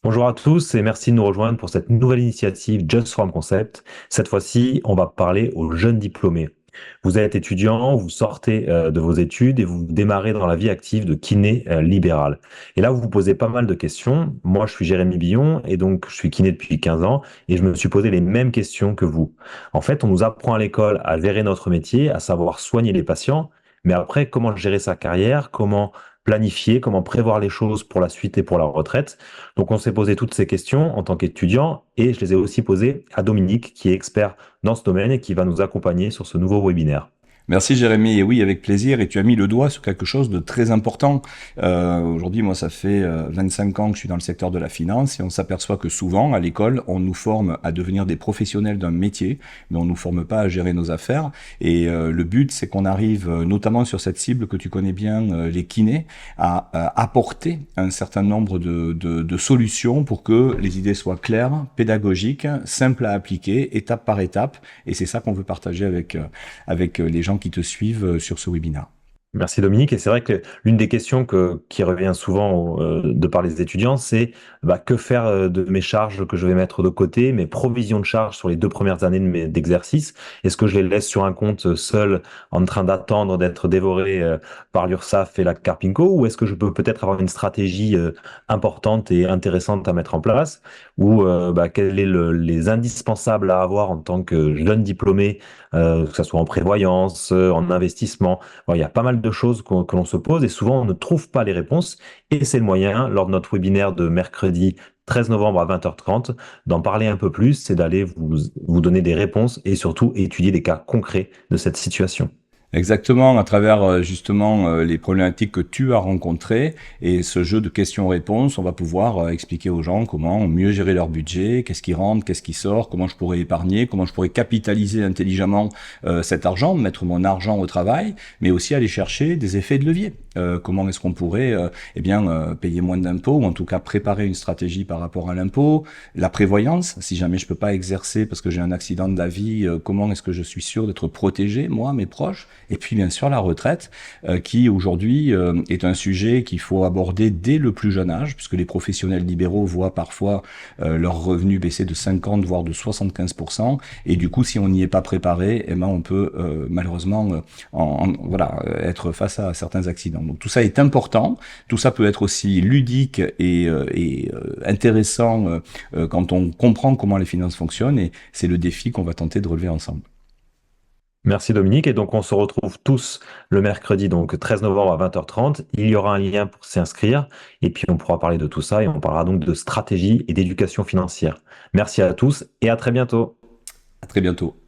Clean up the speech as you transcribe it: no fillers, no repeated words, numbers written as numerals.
Bonjour à tous et merci de nous rejoindre pour cette nouvelle initiative Just From Concept. Cette fois-ci, on va parler aux jeunes diplômés. Vous êtes étudiant, vous sortez de vos études et vous démarrez dans la vie active de kiné libéral. Et là, vous vous posez pas mal de questions. Moi, je suis Jérémy Billon et donc je suis kiné depuis 15 ans et je me suis posé les mêmes questions que vous. En fait, on nous apprend à l'école à gérer notre métier, à savoir soigner les patients, mais après, comment gérer sa carrière, comment planifier, comment prévoir les choses pour la suite et pour la retraite. Donc, on s'est posé toutes ces questions en tant qu'étudiant et je les ai aussi posées à Dominique, qui est expert dans ce domaine et qui va nous accompagner sur ce nouveau webinaire. Merci Jérémy, et oui, avec plaisir, et tu as mis le doigt sur quelque chose de très important. Aujourd'hui, moi, ça fait 25 ans que je suis dans le secteur de la finance, et on s'aperçoit que souvent, à l'école, on nous forme à devenir des professionnels d'un métier, mais on nous forme pas à gérer nos affaires. Et le but, c'est qu'on arrive, notamment sur cette cible que tu connais bien, les kinés, à apporter un certain nombre de solutions pour que les idées soient claires, pédagogiques, simples à appliquer, étape par étape, et c'est ça qu'on veut partager avec les gens qui te suivent sur ce webinaire. Merci Dominique. Et c'est vrai que l'une des questions qui revient souvent de par les étudiants, c'est que faire de mes charges que je vais mettre de côté, mes provisions de charges sur les 2 premières années d'exercice. Est-ce que je les laisse sur un compte seul en train d'attendre d'être dévoré par l'URSSAF et la Carpinco, ou est-ce que je peux peut-être avoir une stratégie importante et intéressante à mettre en place, ou quels est les indispensables à avoir en tant que jeune diplômé, que ce soit en prévoyance, en investissement. Alors, il y a pas mal de choses que l'on se pose et souvent on ne trouve pas les réponses. Et c'est le moyen, lors de notre webinaire de mercredi 13 novembre à 20h30, d'en parler un peu plus, c'est d'aller vous donner des réponses et surtout étudier des cas concrets de cette situation. Exactement, à travers justement les problématiques que tu as rencontrées et ce jeu de questions-réponses, on va pouvoir expliquer aux gens comment mieux gérer leur budget, qu'est-ce qui rentre, qu'est-ce qui sort, comment je pourrais épargner, comment je pourrais capitaliser intelligemment cet argent, mettre mon argent au travail, mais aussi aller chercher des effets de levier. Comment est-ce qu'on pourrait payer moins d'impôts ou en tout cas préparer une stratégie par rapport à l'impôt, la prévoyance, si jamais je peux pas exercer parce que j'ai un accident de la vie, comment est-ce que je suis sûr d'être protégé, moi, mes proches, et puis bien sûr la retraite, qui aujourd'hui est un sujet qu'il faut aborder dès le plus jeune âge, puisque les professionnels libéraux voient parfois leurs revenus baisser de 50 voire de 75%, et du coup si on n'y est pas préparé, eh ben on peut malheureusement voilà être face à certains accidents. Donc tout ça est important, tout ça peut être aussi ludique et intéressant quand on comprend comment les finances fonctionnent, et c'est le défi qu'on va tenter de relever ensemble. Merci Dominique. Et donc, on se retrouve tous le mercredi, donc 13 novembre à 20h30. Il y aura un lien pour s'inscrire. Et puis, on pourra parler de tout ça et on parlera donc de stratégie et d'éducation financière. Merci à tous et à très bientôt. À très bientôt.